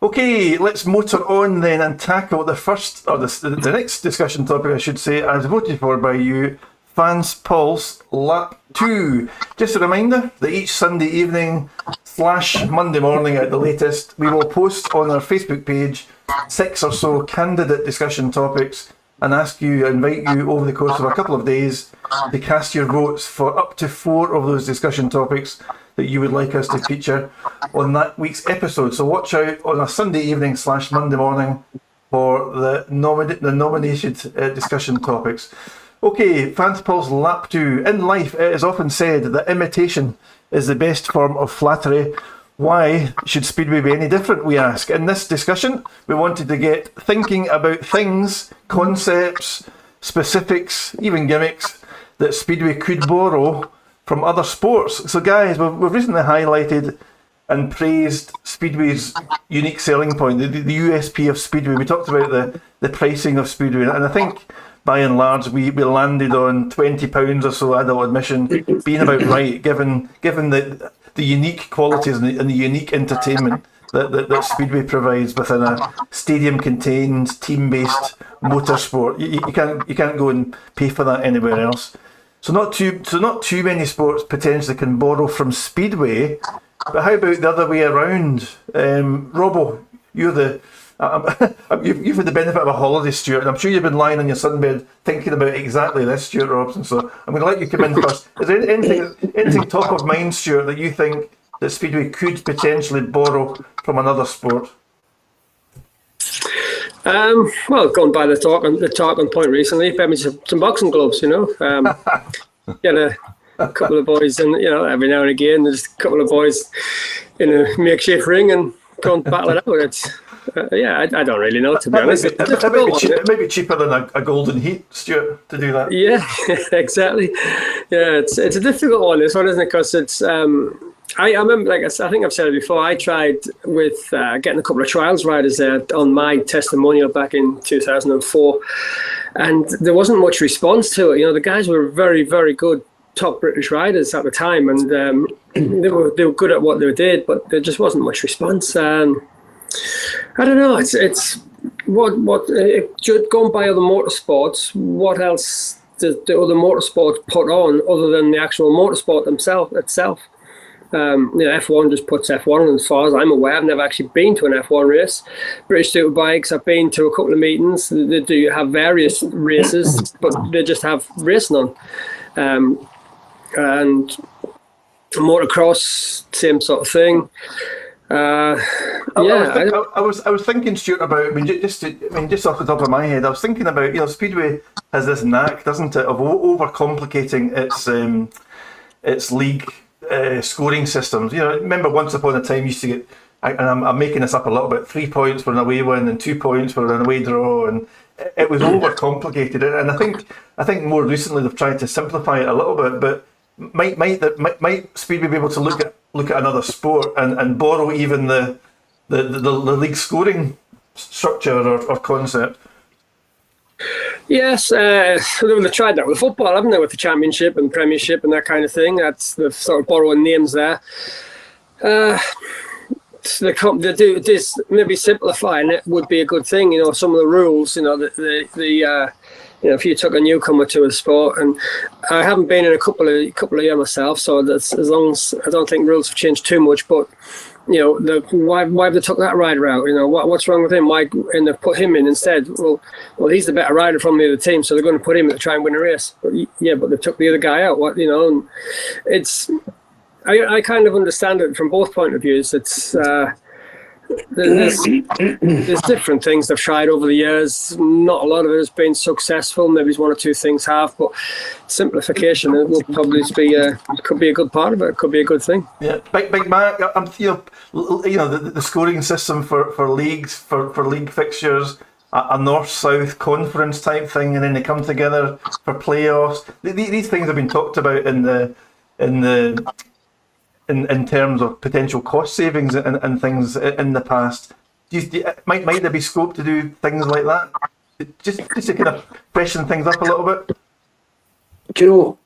Okay, let's motor on then and tackle the next discussion topic, I should say, as voted for by you, Fans Pulse Lap 2. Just a reminder that each Sunday evening / Monday morning at the latest, we will post on our Facebook page 6 or so candidate discussion topics and invite you over the course of a couple of days to cast your votes for up to 4 of those discussion topics that you would like us to feature on that week's episode. So watch out on a Sunday evening / Monday morning for the nominated discussion topics. Okay, Fans Pulse Lap 2. In life, it is often said that imitation is the best form of flattery. Why should Speedway be any different, we ask? In this discussion, we wanted to get thinking about things, concepts, specifics, even gimmicks that Speedway could borrow from other sports. So guys, we've recently highlighted and praised Speedway's unique selling point, the USP of Speedway. We talked about the pricing of Speedway, and I think by and large we landed on £20 or so adult admission being about right, given the unique qualities and the unique entertainment that Speedway provides within a stadium-contained, team-based motorsport. You can't go and pay for that anywhere else. So not too many sports potentially can borrow from Speedway, but how about the other way around? Robbo, you've had the benefit of a holiday, Stuart, and I'm sure you've been lying on your sunbed thinking about exactly this, Stuart Robson. So I'm going to let you come in first. Is there anything top of mind, Stuart, that you think that Speedway could potentially borrow from another sport? Well, going by the talking point recently, maybe some boxing gloves, get a couple of boys, and every now and again there's a couple of boys in a makeshift ring and go and battle it out. It's I don't really know, to be honest. It may be cheaper than a golden heat, Stuart, to do that. Yeah, exactly. Yeah, it's a difficult one, this one, isn't it? Because it's I remember, I think I've said it before, I tried with getting a couple of trials riders there on my testimonial back in 2004, and there wasn't much response to it. The guys were very, very good top British riders at the time, and they were good at what they did, but there just wasn't much response. I don't know. It's what going by other motorsports. What else does the other motorsports put on other than the actual motorsport itself? F1 just puts F1 on, as far as I'm aware. I've never actually been to an F1 race. British Superbikes, I've been to a couple of meetings. They do have various races, but they just have racing on. And motocross, same sort of thing. I was thinking, Stuart, about just off the top of my head, I was thinking about Speedway has this knack, doesn't it, of overcomplicating its league scoring systems. Remember once upon a time you used to get, and I'm making this up a little bit, 3 points for an away win and 2 points for an away draw, and it was overcomplicated. And I think more recently they've tried to simplify it a little bit, but might Speedway be able to look at another sport and borrow even the league scoring structure or concept? Yes, they've tried that with football, haven't they, with the Championship and Premiership and that kind of thing. They're sort of borrowing names there. They do this, maybe simplifying it would be a good thing. Some of the rules, if you took a newcomer to a sport, and I haven't been in a couple of years myself, so that's, as long as I don't think rules have changed too much, but why have they took that rider out? What's wrong with him? Why, and they've put him in instead? Well, he's the better rider from the other team, so they're going to put him in to try and win a race. But they took the other guy out. And it's, I kind of understand it from both point of views. It's there's different things they've tried over the years. Not a lot of it has been successful. Maybe one or two things have, but simplification will probably could be a good part of it. It could be a good thing. Yeah, Big Mac. The scoring system for leagues, for league fixtures, a north-south conference type thing, and then they come together for playoffs. These things have been talked about in terms of potential cost savings and things in the past. Might there be scope to do things like that? Just to kind of freshen things up a little bit? Do you know,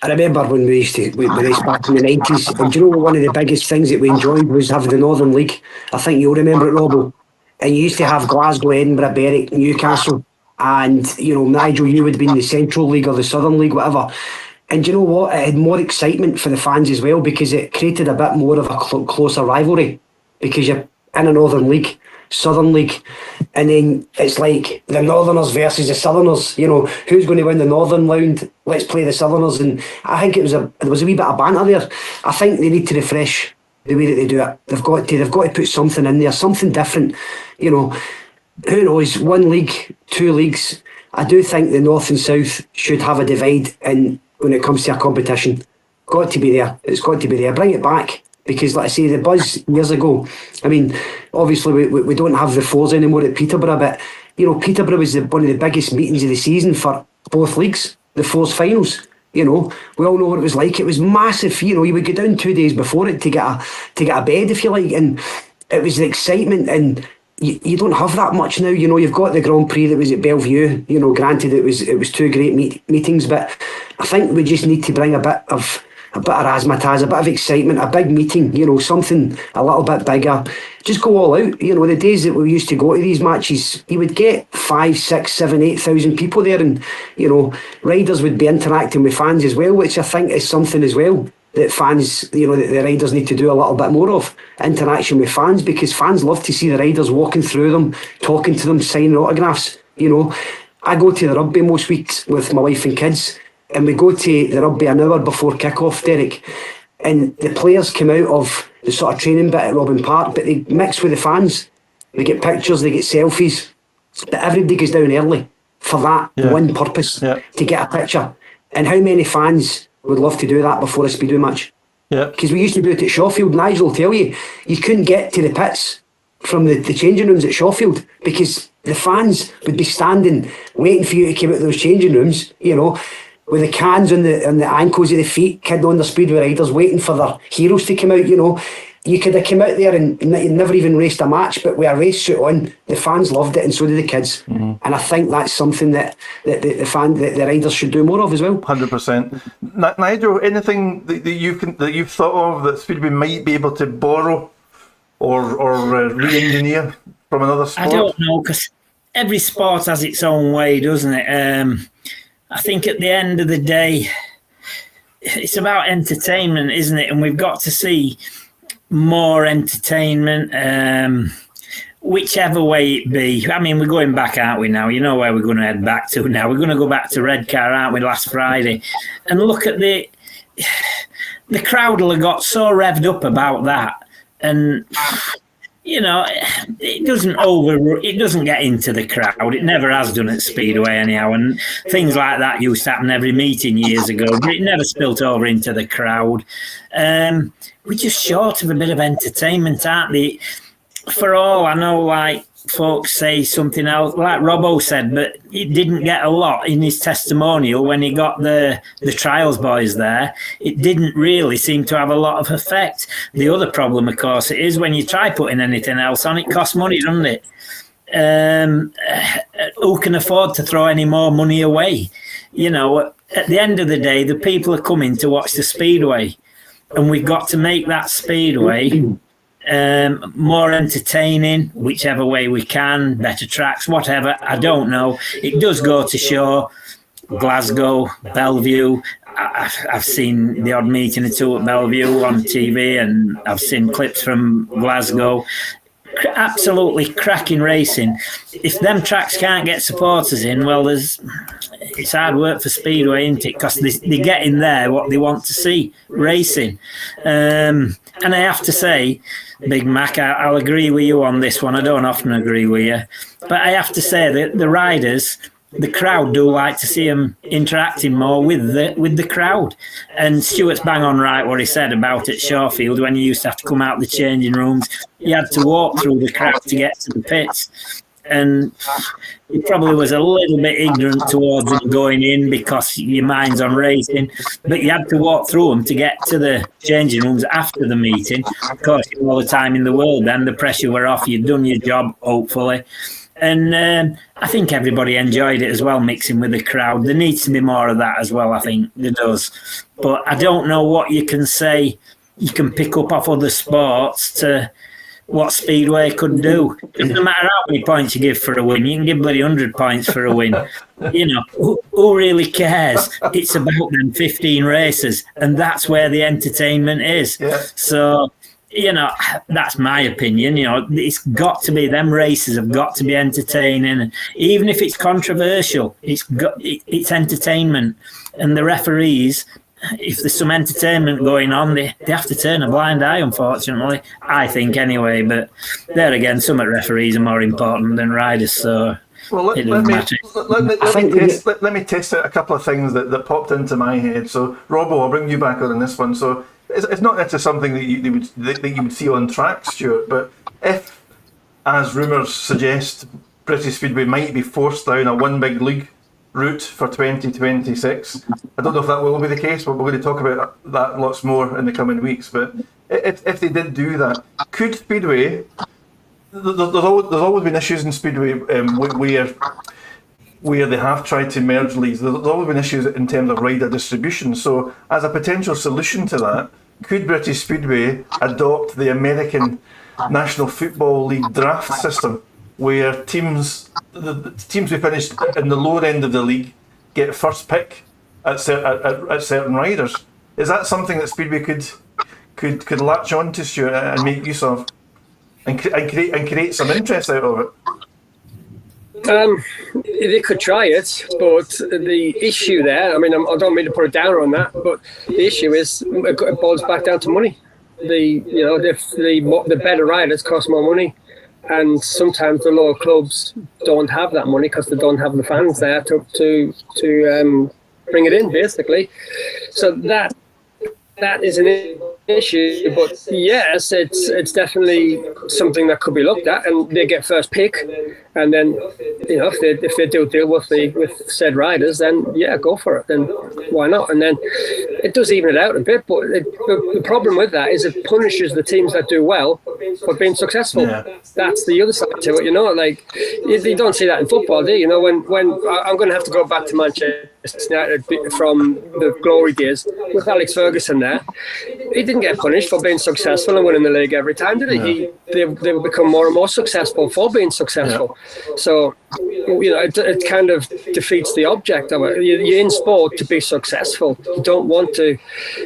I remember when we raced back in the 90s, and do you know what, one of the biggest things that we enjoyed was having the Northern League. I think you'll remember it, Robbo. And you used to have Glasgow, Edinburgh, Berwick, Newcastle, and Nigel, you would have been the Central League or the Southern League, whatever. And do you know what? It had more excitement for the fans as well, because it created a bit more of a closer rivalry, because you're in a Northern League, Southern League, and then it's like the Northerners versus the Southerners. Who's going to win the Northern round? Let's play the Southerners. And I think there was a wee bit of banter there. I think they need to refresh the way that they do it. They've got to put something in there, something different. Who knows? One league, two leagues. I do think the North and South should have a divide in when it comes to a competition. Got to be there. It's got to be there. Bring it back. Because, like I say, the buzz years ago, I mean, obviously we don't have the fours anymore at Peterborough, but, Peterborough was one of the biggest meetings of the season for both leagues, the fours finals. We all know what it was like. It was massive. You would go down 2 days before it to get a bed, if you like, and it was the excitement, and you don't have that much now. You've got the Grand Prix that was at Bellevue. Granted, it was two great meetings, but I think we just need to bring a bit of razzmatazz, a bit of excitement, a big meeting, something a little bit bigger. Just go all out. The days that we used to go to these matches, you would get 5, 6, 7, 8,000 people there, and riders would be interacting with fans as well, which I think is something as well that fans, that the riders need to do a little bit more of, interaction with fans, because fans love to see the riders walking through them, talking to them, signing autographs. I go to the rugby most weeks with my wife and kids, and we go to the rugby an hour before kick-off, Derek, and the players come out of the sort of training bit at Robin Park, but they mix with the fans. They get pictures, they get selfies, but everybody goes down early for that one purpose, to get a picture. And how many fans would love to do that before a Speedway match? Because we used to do it at Shawfield. Nigel will tell you, you couldn't get to the pits from the changing rooms at Shawfield, because the fans would be standing waiting for you to come out of those changing rooms, with the cans on the ankles of the feet, kid on the Speedway riders waiting for their heroes to come out. You could have come out there and never even raced a match, but with a race suit on, the fans loved it, and so did the kids. And I think that's something that the riders should do more of as well. 100%. Nigel, anything that you've thought of that Speedway might be able to borrow or re-engineer from another sport? I don't know, because every sport has its own way, doesn't it? I think at the end of the day, it's about entertainment, isn't it? And we've got to see more entertainment, whichever way it be. I mean, we're going back, aren't we, now? You know where we're going to head back to now. We're going to go back to Redcar, aren't we, last Friday? And look at the crowd will have got so revved up about that. And it doesn't get into the crowd. It never has done at Speedway anyhow. And things like that used to happen every meeting years ago, but it never spilt over into the crowd. We're just short of a bit of entertainment, aren't they? For all I know, like folks say something else, like Robbo said, but he didn't get a lot in his testimonial when he got the trials boys there. It didn't really seem to have a lot of effect. The other problem, of course, it is when you try putting anything else on, it costs money, doesn't it? Who can afford to throw any more money away? At the end of the day, the people are coming to watch the Speedway, and we've got to make that Speedway more entertaining, whichever way we can, better tracks, whatever, I don't know. It does go to show Glasgow, Bellevue. I've seen the odd meeting or two at Bellevue on TV, and I've seen clips from Glasgow. Absolutely cracking racing. If them tracks can't get supporters in, well, it's hard work for Speedway, isn't it? Because they get in there what they want to see, racing. And I have to say, Big Mac, I'll agree with you on this one. I don't often agree with you. But I have to say that the riders, the crowd do like to see them interacting more with the crowd. And Stuart's bang on right what he said about at Shawfield, when he used to have to come out the changing rooms. He had to walk through the crowd to get to the pits. And he probably was a little bit ignorant towards them going in because your mind's on racing. But you had to walk through them to get to the changing rooms after the meeting. Of course, all the time in the world then, the pressure were off. You'd done your job, hopefully. And I think everybody enjoyed it as well, mixing with the crowd. There needs to be more of that as well, I think there does. But I don't know what you can say you can pick up off other sports to what Speedway could do. No matter how many points you give for a win, you can give bloody 100 points for a win. You know, who really cares? It's about them 15 races, and that's where the entertainment is. Yeah. So, you know, that's my opinion. You know, it's got to be, them races have got to be entertaining. Even if it's controversial, it's entertainment. And the referees, if there's some entertainment going on, they have to turn a blind eye, unfortunately. I think anyway, but there again, some referees are more important than riders, so well, let me test out a couple of things that popped into my head. So, Robbo, I'll bring you back on this one. So, it's not necessarily something that you would see on track, Stuart, but if, as rumours suggest, British Speedway might be forced down a one big league route for 2026. I don't know if that will be the case, but we're going to talk about that lots more in the coming weeks. But if they did do that, could Speedway... There's always been issues in Speedway where they have tried to merge leagues. There's always been issues in terms of rider distribution. So as a potential solution to that, could British Speedway adopt the American National Football League draft system, where the teams who finish in the lower end of the league get first pick at certain riders? Is that something that Speedway could latch on to, Stuart, and make use of, and create some interest out of it? They could try it, but the issue there, I mean, I don't mean to put a downer on that, but the issue is it boils back down to money. The better riders cost more money, and sometimes the lower clubs don't have that money because they don't have the fans there to bring it in, basically. So that is an issue, but yes, it's definitely something that could be looked at, and they get first pick, and then if they do deal with said riders, then yeah, go for it. Then why not? And then it does even it out a bit. But the problem with that is it punishes the teams that do well for being successful. Yeah. That's the other side to it. Like you don't see that in football, do you? When I'm going to have to go back to Manchester United from the glory days with Alex Ferguson there. He didn't get punished for being successful and winning the league every time, did he? No. They would become more and more successful for being successful. Yeah. So, it kind of defeats the object of it. You're in sport to be successful. You don't want to,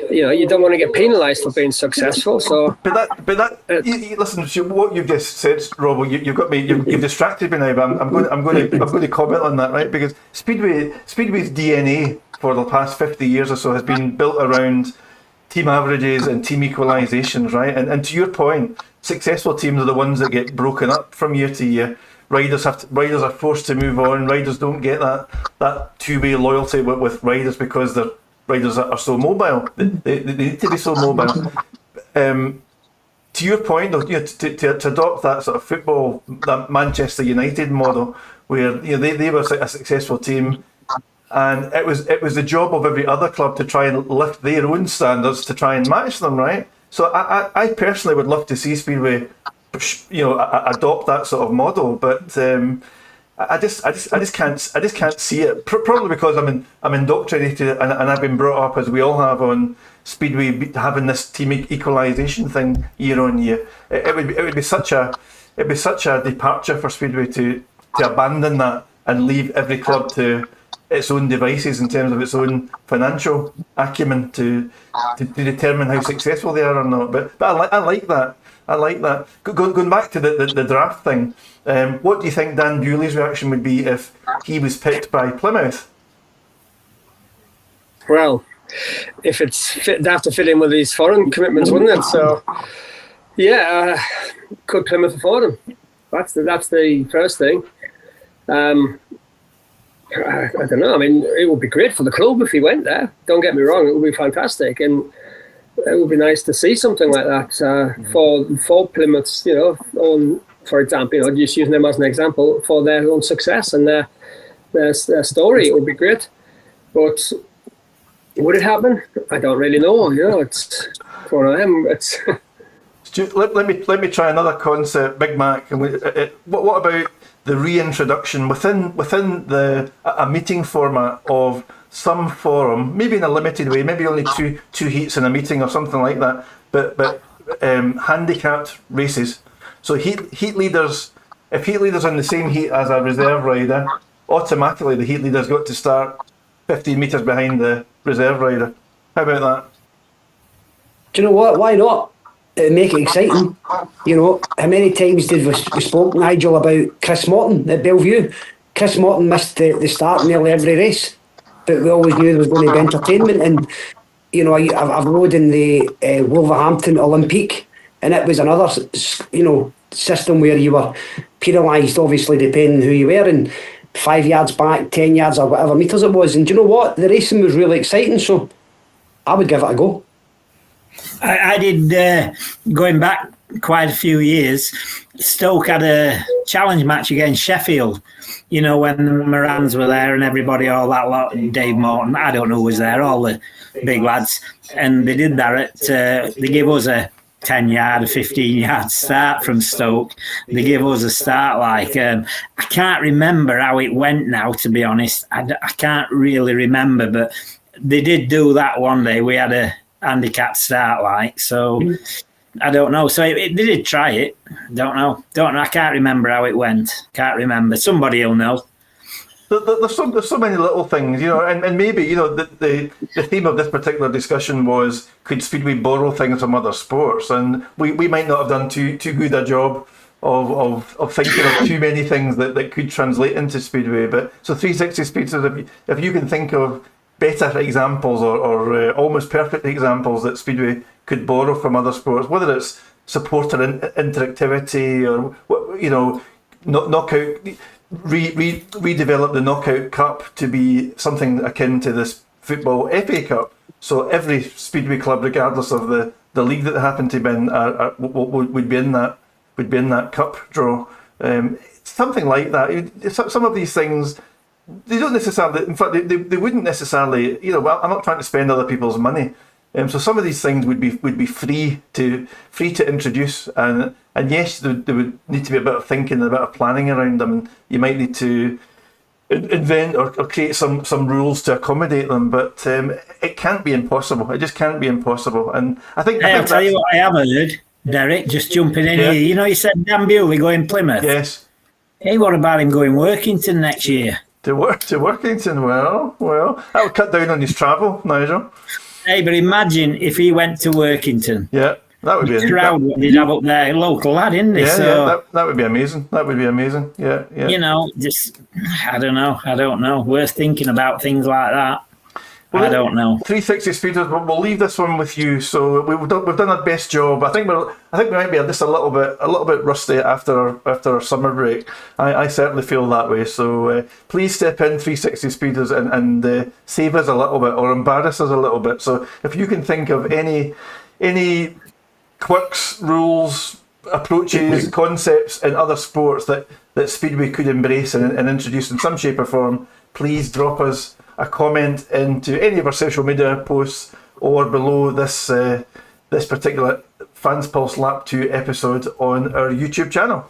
you don't want to get penalised for being successful. So, listen to what you've just said, Rob. You've got me. You've distracted me now. But I'm going to comment on that, right? Because Speedway's DNA for the past 50 years or so has been built around team averages and team equalisations, right? And to your point, successful teams are the ones that get broken up from year to year. Riders are forced to move on. Riders don't get that two-way loyalty with riders because their riders are so mobile. They need to be so mobile. To your point, though, to adopt that sort of football, that Manchester United model, where they were a successful team. And it was the job of every other club to try and lift their own standards to try and match them, right? So I personally would love to see Speedway, adopt that sort of model, but I just can't see it. Probably because I'm indoctrinated and I've been brought up, as we all have, on Speedway having this team equalisation thing year on year. It would be such a departure for Speedway to abandon that and leave every club to its own devices in terms of its own financial acumen to determine how successful they are or not. But I like that. I like that. Going back to the draft thing, what do you think Dan Bewley's reaction would be if he was picked by Plymouth? Well, if they'd have to fit in with these foreign commitments, wouldn't it? So, yeah, could Plymouth afford him? That's the first thing. I don't know. I mean, it would be great for the club if he went there. Don't get me wrong; it would be fantastic, and it would be nice to see something like that for Plymouth's, own, for example, just using them as an example for their own success and their story. It would be great, but would it happen? I don't really know. It's one of them. Let me try another concept, Big Mac. And what about the reintroduction within a meeting format of some forum, maybe in a limited way, maybe only two heats in a meeting or something like that, but handicapped races. So heat leaders, if heat leaders are in the same heat as a reserve rider, automatically the heat leader's got to start 15 metres behind the reserve rider. How about that? Do you know what? Why not? It'd make it exciting. You know, how many times did we spoke, Nigel, about Chris Morton at Bellevue? Chris Morton missed the start nearly every race, but we always knew there was going to be entertainment. And you know, I've rode in the Wolverhampton Olympique, and it was another, you know, system where you were penalised, obviously depending who you were, and 5 yards back, 10 yards, or whatever metres it was. And do you know what? The racing was really exciting, so I would give it a go. I did, going back quite a few years, Stoke had a challenge match against Sheffield, you know, when the Morans were there and everybody, all that lot, Dave Morton, I don't know who was there, all the big lads, and they did that at, they gave us a 10 yard, a 15 yard start from Stoke. They gave us a start like, I can't remember how it went now, to be honest. I can't really remember, but they did do that one day. We had a handicap start like, so I don't know. So they did try it. Don't know. I can't remember how it went. Can't remember. Somebody will know. There's so many little things, you know, and maybe, you know, the theme of this particular discussion was, could Speedway borrow things from other sports? And we might not have done too good a job of thinking of too many things that could translate into Speedway. But so 360 Speedsters, if you can think of better examples or almost perfect examples that Speedway could borrow from other sports, whether it's supporter interactivity or, you know, knockout, redevelop the Knockout Cup to be something akin to this football FA Cup. So every Speedway club, regardless of the league that they happen to be in, would be in that cup draw. Something like that. Some of these things, they don't necessarily, in fact, they wouldn't necessarily, you know, I'm not trying to spend other people's money. So some of these things would be free to introduce, and yes, there would need to be a bit of thinking and a bit of planning around them. And you might need to invent or create some rules to accommodate them, but it can't be impossible. It just can't be impossible. And I think I'll tell you what I have heard, Derek, just jumping in here. You know, you said Dan Bewley going Plymouth. Yes. Hey, what about him going Workington next year? To Workington, well, that would cut down on his travel, Nigel. Hey, but imagine if he went to Workington. Yeah, that would be the crowd they'd have up there, local lad, isn't he? Yeah, so, yeah, that would be amazing. That would be amazing. Yeah. You know, just I don't know. Worth thinking about things like that. Well, I don't know. 360 Speeders, we'll leave this one with you. So we've done our best job. I think we might be just a little bit rusty after our summer break. I certainly feel that way. So please step in, 360 Speeders, and save us a little bit or embarrass us a little bit. So if you can think of any quirks, rules, approaches, concepts in other sports that Speedway could embrace and introduce in some shape or form, please drop us a comment into any of our social media posts or below this particular Fans Pulse Lap 2 episode on our YouTube channel.